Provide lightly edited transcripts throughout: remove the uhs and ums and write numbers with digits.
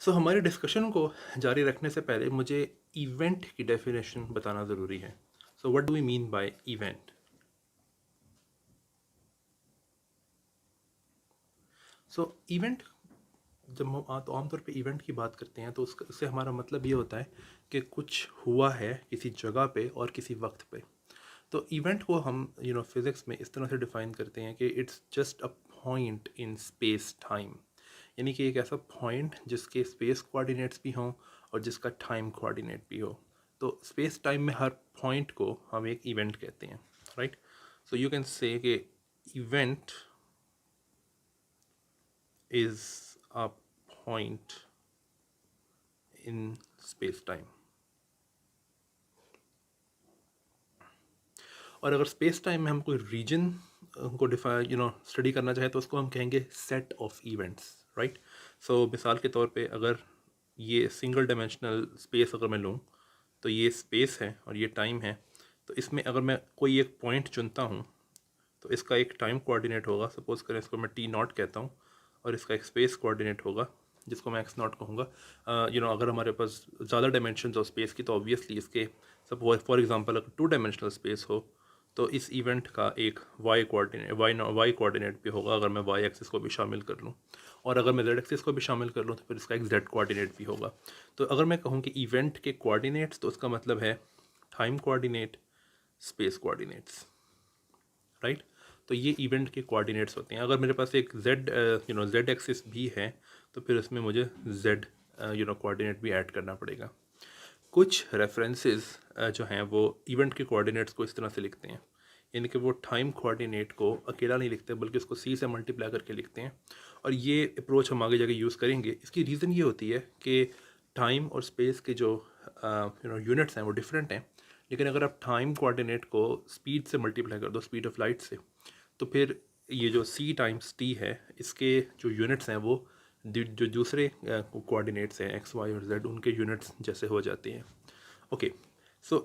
हमारे डिस्कशन को जारी रखने से पहले मुझे इवेंट की डेफिनेशन बताना ज़रूरी है। What do we mean by event? Event जब हम तो आमतौर पे इवेंट की बात करते हैं तो उससे हमारा मतलब ये होता है कि कुछ हुआ है किसी जगह पे और किसी वक्त पे। तो इवेंट को हम फिज़िक्स में इस तरह से डिफ़ाइन करते हैं कि it's just a point in space time, यानी कि एक ऐसा पॉइंट जिसके स्पेस कोऑर्डिनेट्स भी हों और जिसका टाइम कोऑर्डिनेट भी हो। तो स्पेस टाइम में हर पॉइंट को हम एक इवेंट कहते हैं, right? So you can say कि event is a point in space time. और अगर स्पेस टाइम में हम कोई रीजन को डिफाइन स्टडी करना चाहें तो उसको हम कहेंगे सेट ऑफ इवेंट्स, राइट? मिसाल के तौर पे अगर ये सिंगल डायमेंशनल स्पेस अगर मैं लूँ तो ये स्पेस है और ये टाइम है। तो इसमें अगर मैं कोई एक पॉइंट चुनता हूँ तो इसका एक टाइम कोऑर्डिनेट होगा, सपोज करें इसको मैं टी नॉट कहता हूँ, और इसका एक स्पेस कोऑर्डिनेट होगा जिसको मैं एक्स नॉट कहूँगा। अगर हमारे पास ज़्यादा डायमेंशन हो स्पेस की तो ऑब्वियसली इसके सब फॉर एग्जांपल अगर टू डायमेंशनल स्पेस हो तो इस इवेंट का एक वाई कोऑर्डिनेट भी होगा अगर मैं वाई एक्सिस को भी शामिल कर लूँ, और अगर मैं जेड एक्सिस को भी शामिल कर लूँ तो फिर इसका एक जेड कोऑर्डिनेट भी होगा। तो अगर मैं कहूँ कि इवेंट के कोऑर्डिनेट्स तो उसका मतलब है time coordinate, space coordinates, right? तो ये इवेंट के कोऑर्डिनेट्स होते हैं। अगर मेरे पास एक जेड एक्सिस भी है तो फिर उसमें मुझे जेड कोऑर्डिनेट भी ऐड करना पड़ेगा। कुछ रेफरेंसेस जो हैं वो इवेंट के कोऑर्डिनेट्स को इस तरह से लिखते हैं, यानी कि वो टाइम कोऑर्डिनेट को अकेला नहीं लिखते बल्कि उसको सी से मल्टीप्लाई करके लिखते हैं। और ये अप्रोच हम आगे जाके यूज़ करेंगे। इसकी रीज़न ये होती है कि टाइम और स्पेस के जो यूनिट्स हैं वो डिफरेंट हैं, लेकिन अगर आप टाइम कोऑर्डिनेट को स्पीड से मल्टीप्लाई कर दो, स्पीड ऑफ लाइट से, तो फिर ये जो सी टाइम्स टी है इसके जो यूनिट्स हैं वो जो दूसरे कोऑर्डिनेट्स हैं एक्स वाई और जेड उनके यूनिट्स जैसे हो जाते हैं। ओके,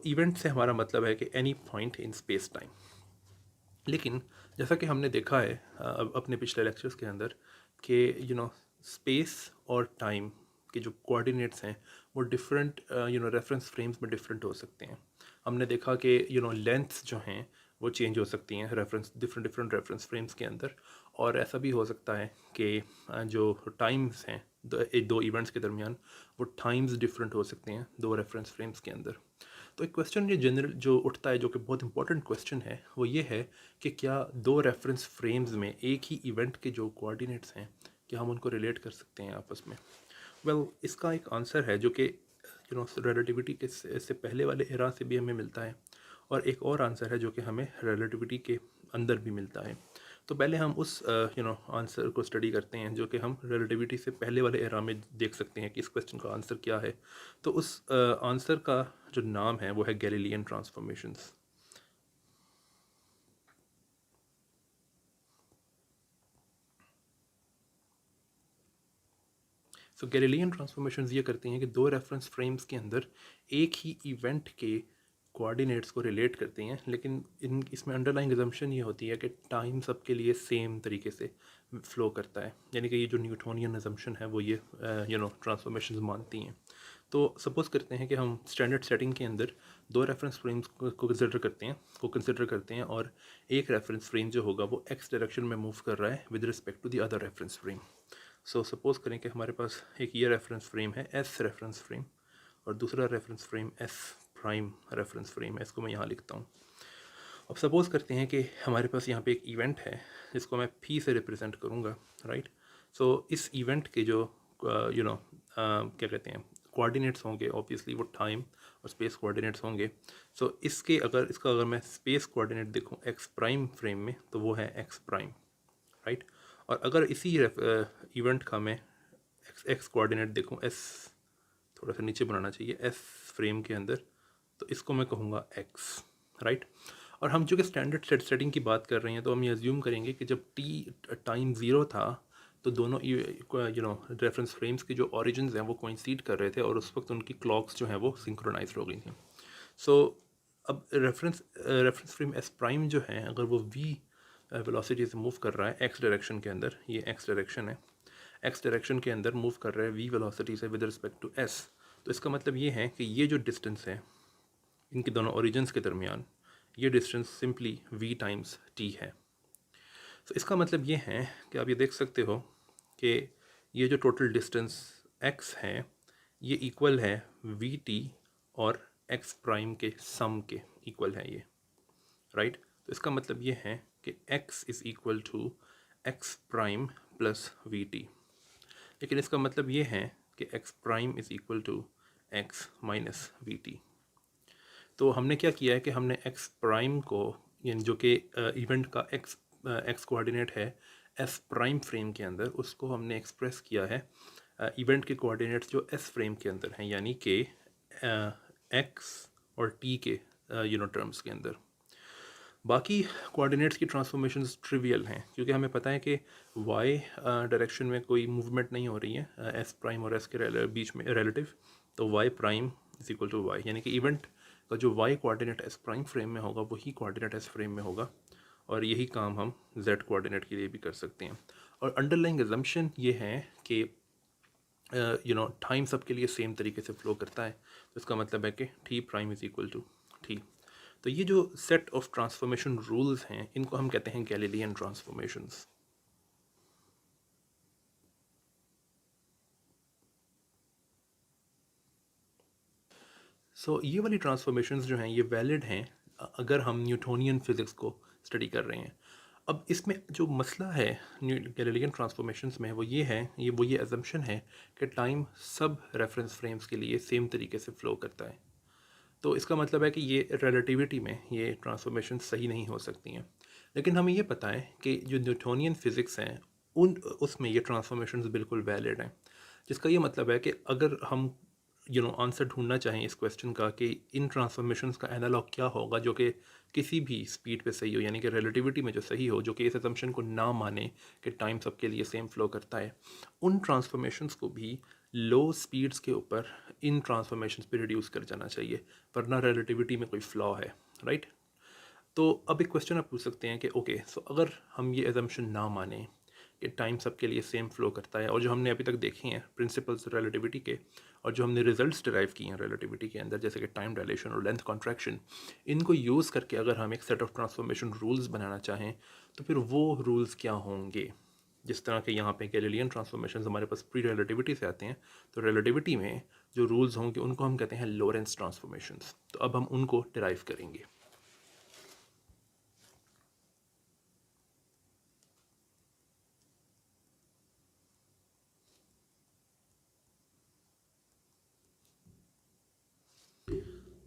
इवेंट से हमारा मतलब है कि any point in space time. लेकिन जैसा कि हमने देखा है अपने पिछले लेक्चर्स के अंदर कि स्पेस और टाइम के जो कोऑर्डिनेट्स हैं वो डिफरेंट रेफरेंस फ्रेम्स में डिफरेंट हो सकते हैं। हमने देखा कि लेंथ्स जो हैं वो चेंज हो सकती हैं रेफरेंस डिफरेंट रेफरेंस फ्रेम्स के अंदर। और ऐसा भी हो सकता है कि जो टाइम्स हैं दो इवेंट्स के दरमियान वो टाइम्स डिफरेंट हो सकते हैं दो रेफरेंस फ्रेम्स के अंदर। तो एक क्वेश्चन ये जनरल जो उठता है जो कि बहुत इंपॉर्टेंट क्वेश्चन है वो ये है कि क्या दो रेफरेंस फ्रेम्स में एक ही इवेंट के जो कोऑर्डिनेट्स हैं क्या हम उनको रिलेट कर सकते हैं आपस में? इसका एक आंसर है जो कि रिलेटिविटी के से पहले वाले एरा से भी हमें मिलता है, और एक और आंसर है जो कि हमें रिलेटिविटी के अंदर भी मिलता है। तो पहले हम उस आंसर को स्टडी करते हैं जो कि हम रिलेटिविटी से पहले वाले एरा में देख सकते हैं कि इस क्वेश्चन का आंसर क्या है। तो उस आंसर का जो नाम है वो है गैलीलियन ट्रांसफॉर्मेशंस। गैलीलियन ट्रांसफॉर्मेशंस ये करती हैं कि दो रेफरेंस फ्रेम्स के अंदर एक ही इवेंट के कोऑर्डिनेट्स को रिलेट करते हैं, लेकिन इसमें अंडरलाइंग अजम्पशन ये होती है कि टाइम सबके लिए सेम तरीके से फ्लो करता है, यानी कि ये जो न्यूटोनियन अजम्पशन है वो ये ट्रांसफॉर्मेशंस मानती हैं। तो सपोज़ करते हैं कि हम स्टैंडर्ड सेटिंग के अंदर दो रेफरेंस फ्रेम्स को कंसिडर करते हैं और एक रेफरेंस फ्रेम जो होगा वो एक्स डायरेक्शन में मूव कर रहा है with respect to the other reference frame. Suppose करें कि हमारे पास एक ये रेफरेंस फ्रेम है एस रेफरेंस फ्रेम और दूसरा reference frame S prime reference frame है, इसको मैं यहाँ लिखता हूँ। अब सपोज़ करते हैं कि हमारे पास यहाँ पे एक इवेंट है जिसको मैं फी से रिप्रेजेंट करूँगा, राइट? इस इवेंट के जो क्या कहते हैं कोऑर्डिनेट्स होंगे, ऑब्वियसली वो टाइम और स्पेस कोऑर्डिनेट्स होंगे। इसका अगर मैं स्पेस कोऑर्डिनेट देखूँ एक्स प्राइम फ्रेम में तो वो है एक्स प्राइम, राइट? और अगर इसी इवेंट का मैं एक्स कोऑर्डिनेट देखूँ एस, थोड़ा सा नीचे बनाना चाहिए एस फ्रेम के अंदर, तो इसको मैं कहूँगा एक्स, राइट? और हम जो कि स्टैंडर्ड सेटिंग की बात कर रहे हैं तो हम ये अज्यूम करेंगे कि जब टी टाइम ज़ीरो था तो दोनों रेफरेंस फ्रेम्स के जो ऑरिजिन्स हैं वो कोइंसीड कर रहे थे और उस वक्त उनकी क्लॉक्स जो हैं वो सिंक्रोनाइज हो गई थी। सो अब रेफरेंस फ्रेम एस प्राइम जो है अगर वो वी वेलोसिटी से मूव कर रहा है एक्स डायरेक्शन के अंदर, ये एक्स डायरेक्शन है, एक्स डायरेक्शन के अंदर मूव कर रहा है वी वेलोसिटी से विद रिस्पेक्ट टू एस, तो इसका मतलब ये है कि ये जो डिस्टेंस है इनके दोनों ओरिजिन्स के दरमियान, ये distance simply v times t है। तो इसका मतलब ये है कि आप ये देख सकते हो कि ये जो टोटल डिस्टेंस x है ये इक्वल है वी टी और x प्राइम के सम के इक्वल है ये, राइट। तो इसका मतलब ये है कि x is equal to x prime plus v t, लेकिन इसका मतलब ये है कि x prime is equal to x minus v t. तो हमने क्या किया है कि हमने x प्राइम को, यानी जो कि इवेंट का x कोऑर्डिनेट है s प्राइम फ्रेम के अंदर, उसको हमने एक्सप्रेस किया है इवेंट के कोऑर्डिनेट्स जो s फ्रेम के अंदर हैं, यानी कि x और t के टर्म्स के अंदर। बाकी कोऑर्डिनेट्स की ट्रांसफॉर्मेशंस ट्रिवियल हैं, क्योंकि हमें पता है कि y डायरेक्शन में कोई मूवमेंट नहीं हो रही है s प्राइम और s के बीच में रिलेटिव, तो y prime is equal to y, यानी कि इवेंट का जो y coordinate s prime frame में होगा वही कोऑर्डिनेट s फ्रेम में होगा, और यही काम हम z कोऑर्डिनेट के लिए भी कर सकते हैं। और अंडरलाइंग अजम्पशन ये है कि टाइम सबके लिए सेम तरीके से फ्लो करता है, तो इसका मतलब है कि t prime is equal to t। तो ये जो सेट ऑफ ट्रांसफॉर्मेशन रूल्स हैं इनको हम कहते हैं गैलीलियन ट्रांसफॉर्मेशंस। सो ये वाली ट्रांसफॉर्मेशंस जो हैं ये वैलिड हैं अगर हम न्यूटोनियन फिज़िक्स को स्टडी कर रहे हैं। अब इसमें जो मसला है गैलीलियन ट्रांसफॉर्मेशंस में वो ये अजम्पशन है कि टाइम सब रेफरेंस फ्रेम्स के लिए सेम तरीके से फ़्लो करता है। तो इसका मतलब है कि ये रिलेटिविटी में ये ट्रांसफॉर्मेशन सही नहीं हो सकती हैं। लेकिन हमें ये पता है कि जो न्यूटोनियन फिज़िक्स हैं उसमें ये ट्रांसफॉर्मेशंस बिल्कुल वैलिड हैं, जिसका ये मतलब है कि अगर हम आंसर ढूंढना चाहें इस क्वेश्चन का कि इन ट्रांसफॉर्मेशंस का एनालॉग क्या होगा जो कि किसी भी स्पीड पे सही हो, यानी कि रिलेटिविटी में जो सही हो, जो कि इस असम्पशन को ना माने कि टाइम सबके लिए सेम फ्लो करता है, उन ट्रांसफॉर्मेशंस को भी लो स्पीड्स के ऊपर इन ट्रांसफॉर्मेशंस पे रिड्यूस कर जाना चाहिए, वरना रिलेटिविटी में कोई फ्लॉ है, राइट। तो अब एक क्वेश्चन आप पूछ सकते हैं कि ओके, सो अगर हम ये एजम्पशन ना माने कि टाइम सबके लिए सेम फ्लो करता है, और जो हमने अभी तक देखे हैं प्रिंसिपल्स रिलेटिविटी के, और जो हमने रिजल्ट्स डिराइव किए हैं रिलेटिविटी के अंदर, जैसे कि टाइम डायलेशन और लेंथ कॉन्ट्रैक्शन, इनको यूज़ करके अगर हम एक सेट ऑफ ट्रांसफॉर्मेशन रूल्स बनाना चाहें तो फिर वो रूल्स क्या होंगे। जिस तरह के यहाँ पे गैलीलियन ट्रांसफॉर्मेशन हमारे पास प्री रिलेटिविटी से आते हैं, तो रिलेटिविटी में जो रूल्स होंगे उनको हम कहते हैं लोरेंस ट्रांसफॉर्मेशंस। तो अब हम उनको डिराइव करेंगे।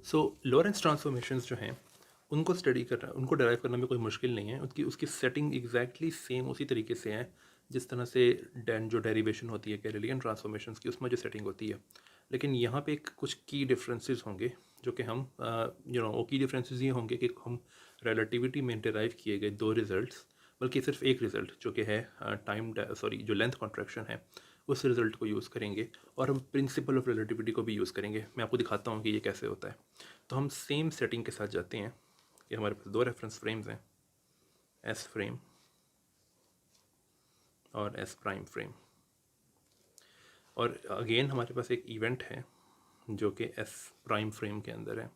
सो लॉरेंस ट्रांसफॉर्मेशंस जो हैं उनको स्टडी करना, उनको डिराइव करना में कोई मुश्किल नहीं है। उसकी सेटिंग एग्जैक्टली सेम उसी तरीके से है जिस तरह से जो डेरिवेशन होती है गैलीलियन ट्रांसफॉर्मेशंस की, उसमें जो सेटिंग होती है। लेकिन यहाँ पे कुछ की डिफरेंसेस होंगे जो कि हम वो की डिफरेंसेस ये होंगे कि हम रिलेटिविटी में डिराइव किए गए दो रिजल्ट्स, बल्कि सिर्फ एक रिज़ल्ट जो कि है जो लेंथ कॉन्ट्रैक्शन है, उस रिज़ल्ट को यूज़ करेंगे, और हम प्रिंसिपल ऑफ रिलेटिविटी को भी यूज़ करेंगे। मैं आपको दिखाता हूँ कि ये कैसे होता है। तो हम सेम सेटिंग के साथ जाते हैं कि हमारे पास दो रेफरेंस फ्रेम्स हैं, एस फ्रेम और एस प्राइम फ्रेम, और अगेन हमारे पास एक इवेंट है जो कि एस प्राइम फ्रेम के अंदर है,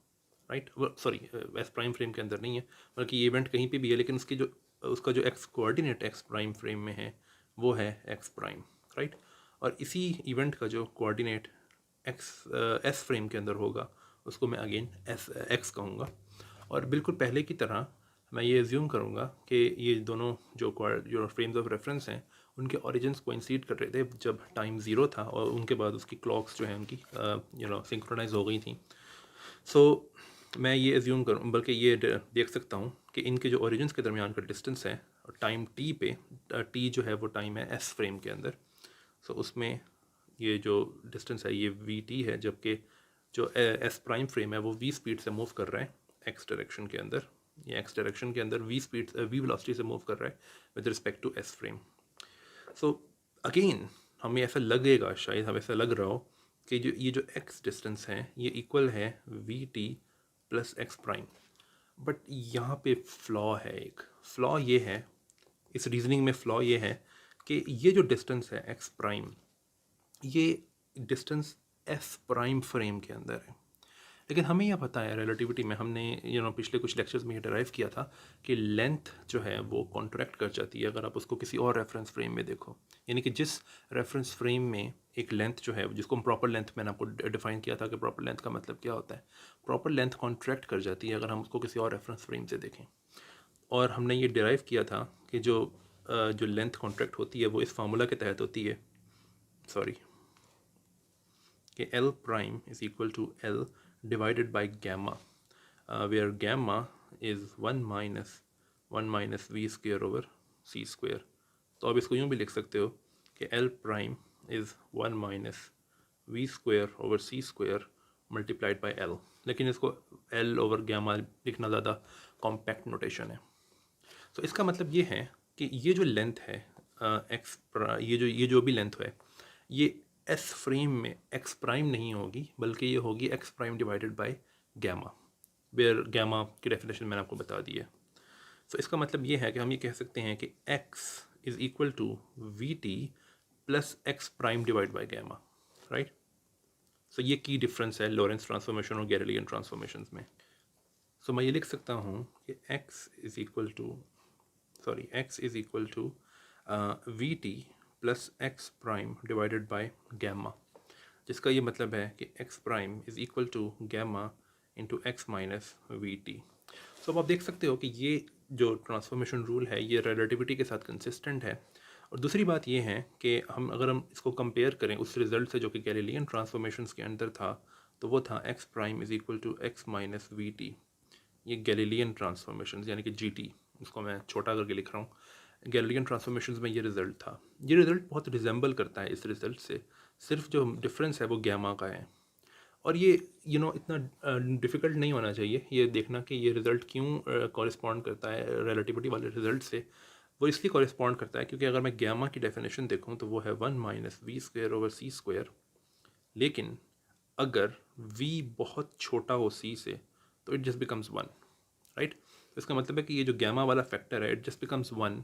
right. Sorry, S prime frame के अंदर नहीं है, बल्कि ये इवेंट कहीं पे भी है, लेकिन उसका जो x coordinate ex prime frame में है वो है एक्स प्राइम, राइट। और इसी इवेंट का जो कोऑर्डिनेट एक्स एस फ्रेम के अंदर होगा उसको मैं अगेन एस एक्स कहूँगा। और बिल्कुल पहले की तरह मैं ये एज्यूम करूँगा कि ये दोनों जो फ्रेम्स ऑफ रेफरेंस हैं उनके ओरिजिन्स कोइंसाइड कर रहे थे जब टाइम ज़ीरो था, और उनके बाद उसकी क्लॉक्स जो हैं उनकी सिंक्रोनाइज हो गई थी। सो मैं ये एज्यूम करूँ, बल्कि ये देख सकता हूँ कि इनके जो ओरिजिन्स के दरमियान का डिस्टेंस है टाइम टी पे, टी जो है वो टाइम है एस फ्रेम के अंदर। सो उसमें ये जो डिस्टेंस है ये वी टी है, जबकि जो एस प्राइम फ्रेम है वो वी स्पीड से मूव कर रहा है एक्स डायरेक्शन के अंदर, या एक्स डायरेक्शन के अंदर वी वेलोसिटी से मूव कर रहा है with respect to S frame. So again हमें ऐसा लगेगा, शायद हमें ऐसा लग रहा हो कि जो एक्स डिस्टेंस है ये इक्वल है we t plus x prime, but यहाँ पे फ्लॉ है। एक फ्लॉ ये है, इस रीजनिंग में फ्लॉ ये है कि ये जो डिस्टेंस है एक्स प्राइम, ये डिस्टेंस एस प्राइम फ्रेम के अंदर है। लेकिन हमें यह पता है रिलेटिविटी में, हमने पिछले कुछ लेक्चर्स में ये डिराइव किया था कि लेंथ जो है वो कॉन्ट्रैक्ट कर जाती है अगर आप उसको किसी और रेफरेंस फ्रेम में देखो। यानी कि जिस रेफरेंस फ्रेम में एक लेंथ जो है, जिसको हम प्रॉपर लेंथ, मैंने आपको डिफाइन किया था कि प्रॉपर लेंथ का मतलब क्या होता है, प्रॉपर लेंथ कॉन्ट्रैक्ट कर जाती है अगर हम उसको किसी और रेफरेंस फ्रेम से देखें। और हमने ये डिराइव किया था कि जो लेंथ कॉन्ट्रैक्ट होती है वो इस फार्मूला के तहत होती है, सॉरी, कि L prime is equal to L divided by gamma, where gamma is 1 minus v square over c square। तो अब इसको यूँ भी लिख सकते हो कि L prime is 1 minus v square over c square multiplied by L, लेकिन इसको L over gamma लिखना ज़्यादा कॉम्पैक्ट नोटेशन है। तो इसका मतलब ये है कि ये जो लेंथ है एक्स, ये जो भी लेंथ है, ये एस फ्रेम में एक्स प्राइम नहीं होगी, बल्कि ये होगी x prime divided by gamma, where gamma की डेफिनेशन मैंने आपको बता दी है। तो इसका मतलब ये है कि हम ये कह सकते हैं कि x is equal to v t plus x prime divide by gamma, right. So ये की डिफरेंस है लॉरेंस ट्रांसफॉर्मेशन और गैलीलियन ट्रांसफॉर्मेशन में। सो मैं ये लिख सकता हूँ कि x is equal to v t plus x prime divided by gamma, जिसका ये मतलब है कि x prime is equal to gamma into x minus v t. So अब आप देख सकते हो कि ये जो ट्रांसफॉर्मेशन रूल है ये रिलेटिविटी के साथ कंसिस्टेंट है। और दूसरी बात ये है कि अगर हम इसको कंपेयर करें उस रिज़ल्ट से जो कि गैलीलियन ट्रांसफॉर्मेशंस के अंदर था, तो वो था x prime is equal to x minus v t. ये गैलीलियन ट्रांसफॉर्मेशंस यानी कि जी टी, इसको मैं छोटा करके लिख रहा हूँ, गैलीलियन ट्रांसफॉर्मेशंस में ये रिज़ल्ट था। ये रिज़ल्ट बहुत रिजेंबल करता है इस रिज़ल्ट से, सिर्फ जो डिफरेंस है वो गैमा का है। और ये इतना डिफ़िकल्ट नहीं होना चाहिए ये देखना कि ये रिज़ल्ट क्यों कॉरिस्पॉन्ड करता है रिलेटिविटी वाले रिज़ल्ट से। वो इसलिए कॉरिस्पॉन्ड करता है क्योंकि अगर मैं गैमा की डेफिनेशन देखूँ तो वो है 1 minus v square over c square. लेकिन अगर v बहुत छोटा हो c से तो इट जस्ट बिकम्स 1, राइट। तो इसका मतलब है कि ये जो गैमा वाला फैक्टर है it just becomes 1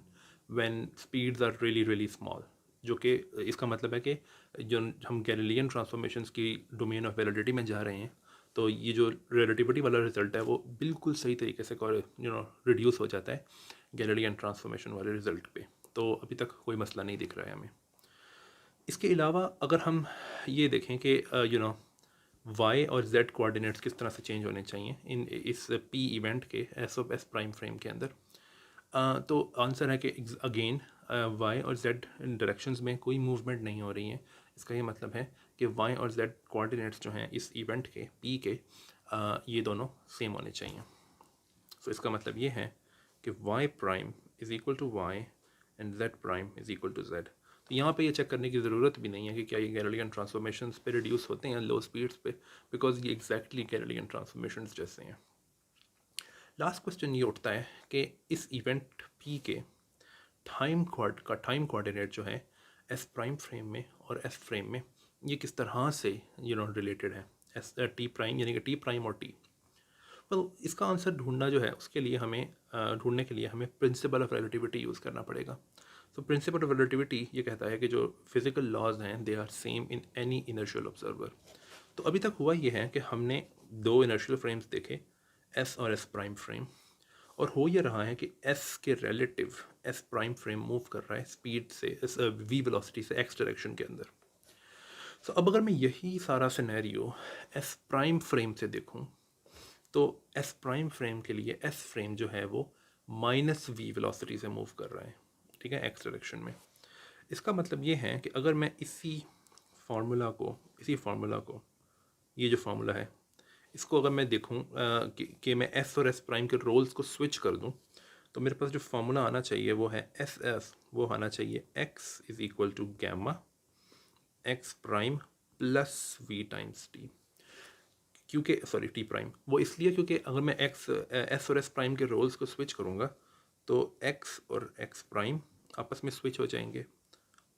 when speeds are really really small, जो कि इसका मतलब है कि जो हम गैलीलियन ट्रांसफॉर्मेशंस की डोमेन ऑफ वैलिडिटी में जा रहे हैं, तो ये जो रिलेटिविटी वाला रिजल्ट है वो बिल्कुल सही तरीके से रिड्यूस हो जाता है गैलीलियन ट्रांसफॉर्मेशन वाले रिजल्ट पे। तो अभी तक कोई मसला नहीं दिख रहा है हमें। इसके अलावा अगर हम ये देखें कि वाई और जेड कोऑर्डिनेट्स किस तरह से चेंज होने चाहिए इस पी इवेंट के S of S prime frame के अंदर, तो आंसर है कि अगेन वाई और जेड डायरेक्शंस में कोई मूवमेंट नहीं हो रही है। इसका ये मतलब है कि वाई और जेड कोऑर्डिनेट्स जो हैं इस इवेंट के पी के, ये दोनों सेम होने चाहिए। सो इसका मतलब ये है कि y prime is equal to y and z prime is equal to z. तो यहाँ पे ये चेक करने की ज़रूरत भी नहीं है कि क्या ये गैलीलियन ट्रांसफॉर्मेशंस पे रिड्यूस होते हैं लो स्पीड्स पे, बिकॉज ये एग्जैक्टली गैलीलियन ट्रांसफॉर्मेशंस जैसे हैं। लास्ट क्वेश्चन ये उठता है कि इस इवेंट पी के टाइम कोऑर्डिनेट जो है एस प्राइम फ्रेम में और एस फ्रेम में ये किस तरह से रिलेटेड है एस टी प्राइम, यानी कि टी प्राइम और टी। वेल इसका आंसर ढूंढना जो है उसके लिए हमें ढूंढने के लिए हमें प्रिंसिपल ऑफ रिलेटिविटी यूज़ करना पड़ेगा। तो प्रिंसिपल ऑफ रिलेटिविटी ये कहता है कि जो फिजिकल लॉज हैं they are same in any inertial observer. तो अभी तक हुआ ये है कि हमने दो इनर्शियल फ्रेम्स देखे, एस और एस प्राइम फ्रेम, और हो ये रहा है कि एस के relative S prime frame move कर रहा है स्पीड से वी वेलोसिटी से एक्स डायरेक्शन के अंदर। सो अब अगर मैं यही सारा सिनेरियो एस प्राइम फ्रेम से देखूं, तो एस प्राइम फ्रेम के लिए एस फ्रेम जो है वो माइनस वी वेलोसिटी से मूव कर रहा है, ठीक है, एक्स डायरेक्शन में। इसका मतलब ये है कि अगर मैं इसी फार्मूला को ये जो फार्मूला है इसको अगर मैं देखूं कि मैं एस और एस प्राइम के रोल्स को स्विच कर दूं, तो मेरे पास जो फार्मूला आना चाहिए वो है एस वो आना चाहिए x is equal to gamma x prime plus v times t, क्योंकि सॉरी टी प्राइम, वो इसलिए क्योंकि अगर मैं एस और एस प्राइम के रोल्स को स्विच करूँगा तो एक्स और एक्स प्राइम आपस में स्विच हो जाएंगे।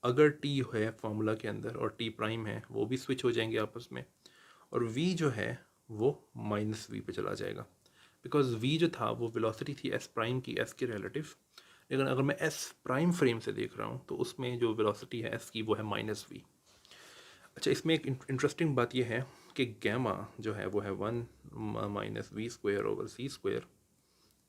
अगर टी है फार्मूला के अंदर और टी प्राइम है वो भी स्विच हो जाएंगे आपस में, और वी जो है वो माइनस वी पे चला जाएगा, बिकॉज वी जो था वो वेलोसिटी थी एस प्राइम की एस के रिलेटिव, लेकिन अगर मैं एस प्राइम फ्रेम से देख रहा हूँ तो उसमें जो वेलोसिटी है एस की वो है माइनस वी। अच्छा, इसमें एक इंटरेस्टिंग बात यह है कि गैमा जो है वो है 1 - v²/c²।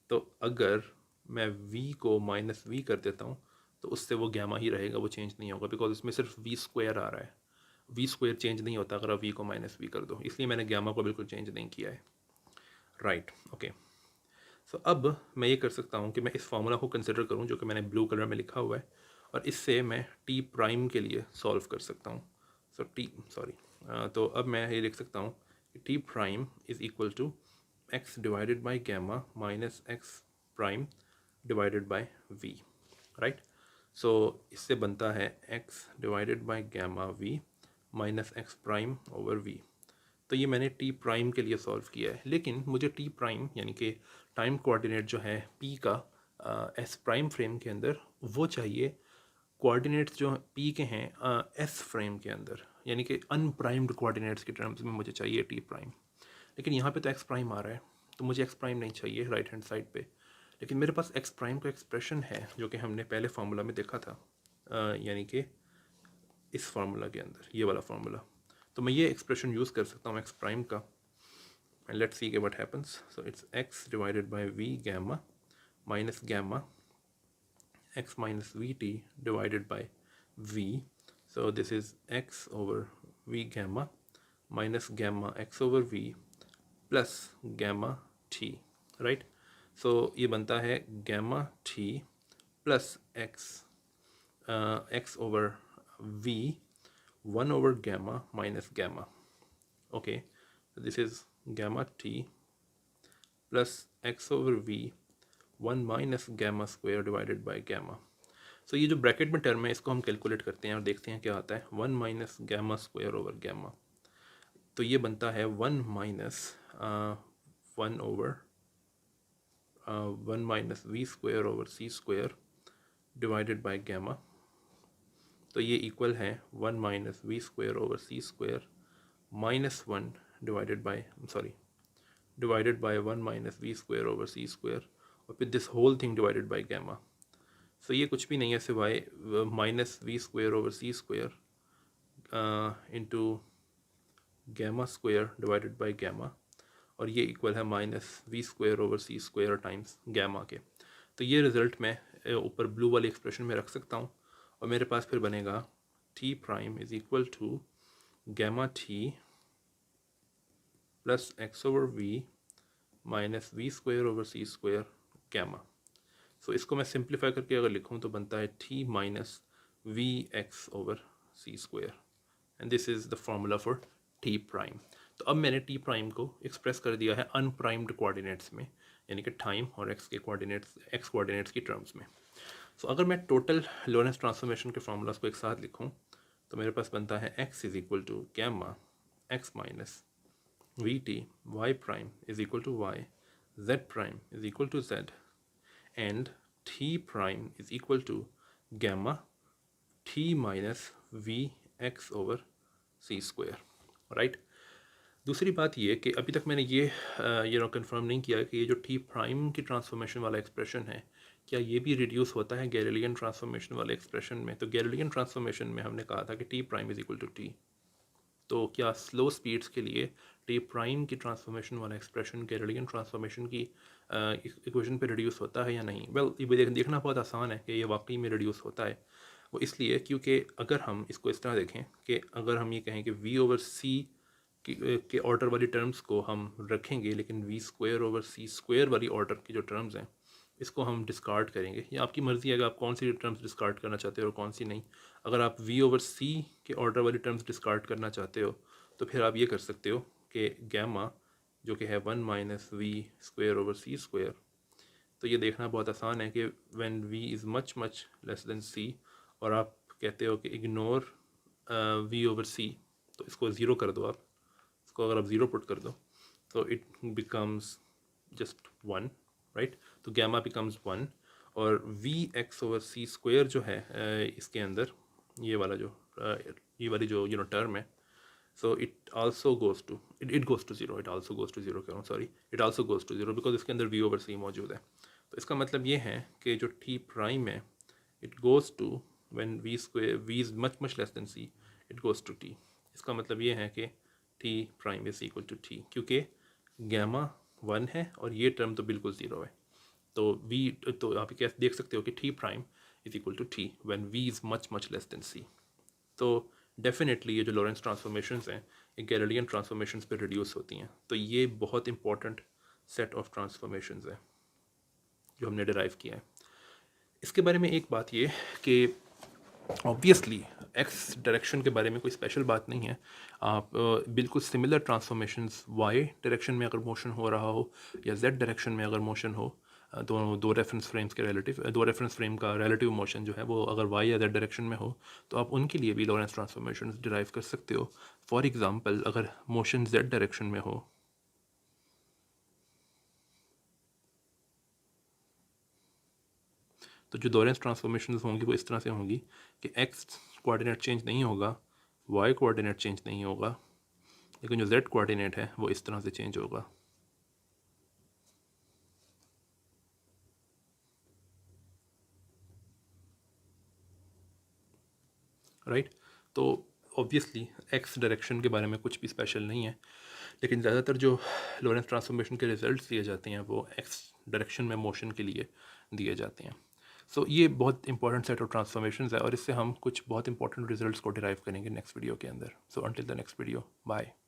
तो अगर मैं v को -v कर देता हूँ तो उससे वो गैमा ही रहेगा, वो चेंज नहीं होगा, बिकॉज इसमें सिर्फ v² आ रहा है। v² चेंज नहीं होता अगर आप v को -v कर दो, इसलिए मैंने गैमा को बिल्कुल चेंज नहीं किया है। Right, okay. सो अब मैं ये कर सकता हूँ कि मैं इस फार्मूला को कंसिडर करूँ जो कि मैंने ब्लू कलर में लिखा हुआ है, और इससे मैं टी प्राइम के लिए सॉल्व कर सकता हूँ। तो अब मैं ये लिख सकता हूँ कि t prime is equal to x divided by gamma minus x prime divided by v. Right, so इससे बनता है x divided by gamma v minus x prime over v. तो ये मैंने टी प्राइम के लिए सॉल्व किया है, लेकिन मुझे टी प्राइम यानी कि टाइम कोऑर्डिनेट जो है पी का एस प्राइम फ्रेम के अंदर वो चाहिए, कोऑर्डिनेट्स जो पी के हैं एस फ्रेम के अंदर, यानी कि अनप्राइम्ड कोऑर्डिनेट्स के टर्म्स में मुझे चाहिए टी प्राइम। लेकिन यहाँ पे तो एक्स प्राइम आ रहा है, तो मुझे एक्स प्राइम नहीं चाहिए राइट हैंड साइड पे। लेकिन मेरे पास एक्स प्राइम का एक्सप्रेशन है जो कि हमने पहले फार्मूला में देखा था, यानी कि इस फार्मूला के अंदर, ये वाला फार्मूला। तो मैं ये एक्सप्रेशन यूज़ कर सकता हूँ एक्स प्राइम का, and let's see what happens. So it's x divided by v gamma minus gamma x minus vt divided by v. So this is x over v gamma minus gamma x over v plus gamma t, right? So ये बनता है gamma t plus x over v 1 over gamma minus gamma. Okay, so this is gamma t plus x over v 1 minus gamma square divided by gamma. सो ये जो bracket में term है इसको हम calculate करते हैं और देखते हैं क्या आता है। 1 minus gamma square over gamma, तो ये बनता है 1 minus 1 minus v square over c square divided by gamma। तो ये इक्वल है 1 minus v square over c square minus 1 divided by 1 minus v square over c square, और फिर this whole thing divided by gamma. So ये कुछ भी नहीं है सिवाय minus v square over c square into gamma square divided by gamma, और ये इक्वल है minus v square over c square times gamma के। तो ये रिज़ल्ट मैं ऊपर ब्लू वाले एक्सप्रेशन में रख सकता हूँ, और मेरे पास फिर बनेगा t prime is equal to gamma t plus x over v minus v square over c square gamma. So इसको मैं सिंप्लीफाई करके अगर लिखूँ तो बनता है t minus v x over c square, and this is the formula for t prime. तो अब मैंने टी प्राइम को एक्सप्रेस कर दिया है अनप्राइम्ड कोऑर्डिनेट्स में, यानी कि टाइम और एक्स कोऑर्डिनेट्स की टर्म्स में। सो अगर मैं टोटल लोरेंस ट्रांसफॉर्मेशन के फार्मूलाज को एक साथ लिखूँ तो मेरे पास बनता है x is equal to gamma x minus v t y prime is equal to y, z prime is equal to z, and t prime is equal to gamma t minus v x over c square, right? दूसरी बात ये कि अभी तक मैंने ये confirm नहीं किया कि ये जो टी प्राइम की ट्रांसफॉर्मेशन वाला एक्सप्रेशन है क्या ये भी रिड्यूस होता है गैलीलियन ट्रांसफॉर्मेशन वाले एक्सप्रेशन में। तो गैलीलियन ट्रांसफॉर्मेशन में हमने कहा था कि t prime is equal to t, तो क्या स्लो स्पीड्स के लिए टी प्राइम की ट्रांसफॉर्मेशन वाला एक्सप्रेशन गैलीलियन ट्रांसफॉर्मेशन की इक्वेशन पे रिड्यूस होता है या नहीं। वेल ये देखना बहुत आसान है कि ये वाकई में रिड्यूस होता है। वो इसलिए क्योंकि अगर हम इसको इस तरह देखें कि अगर हम ये कहें कि v ओवर सी के ऑर्डर वाली टर्म्स को हम रखेंगे, लेकिन v square over c square वाली ऑर्डर की जो टर्म्स हैं इसको हम डिस्कार्ड करेंगे। ये आपकी मर्ज़ी है कि आप कौन सी टर्म्स डिस्कार्ड करना चाहते हो और कौन सी नहीं। अगर आप v ओवर सी के ऑर्डर वाली टर्म्स डिस्कार्ड करना चाहते हो तो फिर आप ये कर सकते हो कि गैमा जो कि है 1 minus v square over c square, तो ये देखना बहुत आसान है कि when v is much much less than c, और आप कहते हो कि इग्नोर v ओवर c, तो इसको ज़ीरो कर दो आप। इसको अगर आप ज़ीरो पुट कर दो तो इट बिकम्स जस्ट 1, राइट। तो गैमा बिकम्स 1, और v x over c square जो है इसके अंदर ये वाली जो टर्म है, so it also goes to zero, it also goes to zero because इसके अंदर वी ओवर सी मौजूद है। तो इसका मतलब ये है कि जो टी प्राइम है it goes to when v square v is much much less than c, it goes to t. इसका मतलब ये है कि t prime is equal to t, क्योंकि गैमा 1 है और ये टर्म तो बिल्कुल ज़ीरो है। तो वी, तो आप कैसे देख सकते हो कि t prime is equal to t when v is much much less than c. तो डेफिनेटली ये जो लॉरेंस ट्रांसफॉर्मेशंस हैं ये गैलीलियन ट्रांसफॉर्मेशंस पे रिड्यूस होती हैं। तो ये बहुत इंपॉर्टेंट सेट ऑफ ट्रांसफॉर्मेशंस है जो हमने डिराइव किया है। इसके बारे में एक बात ये कि ऑब्वियसली एक्स डायरेक्शन के बारे में कोई स्पेशल बात नहीं है। आप बिल्कुल सिमिलर ट्रांसफॉर्मेशंस वाई डायरेक्शन में अगर मोशन हो रहा हो या जेड डायरेक्शन में अगर मोशन हो, दोनों दो रेफरेंस फ्रेम्स के रिलेटिव, दो रेफरेंस फ्रेम का रिलेटिव मोशन जो है वो अगर वाई या जेड डायरेक्शन में हो तो आप उनके लिए भी लॉरेंस ट्रांसफॉर्मेशंस डिराइव कर सकते हो। फॉर एग्जांपल अगर मोशन जेड डायरेक्शन में हो तो जो लॉरेंस ट्रांसफॉर्मेशंस होंगी वो इस तरह से होंगी कि एक्स कोऑर्डिनेट चेंज नहीं होगा, वाई कोऑर्डिनेट चेंज नहीं होगा, लेकिन जो जेड कोऑर्डिनेट है वो इस तरह से चेंज होगा। राइट तो ऑब्वियसली एक्स डायरेक्शन के बारे में कुछ भी स्पेशल नहीं है, लेकिन ज़्यादातर जो लॉरेंस ट्रांसफॉर्मेशन के रिजल्ट्स दिए जाते हैं वो एक्स डायरेक्शन में मोशन के लिए दिए जाते हैं। सो ये बहुत इंपॉर्टेंट सेट ऑफ ट्रांसफॉर्मेशंस है और इससे हम कुछ बहुत इंपॉर्टेंट रिजल्ट्स को डिराइव करेंगे नेक्स्ट वीडियो के अंदर। So until the next video, bye.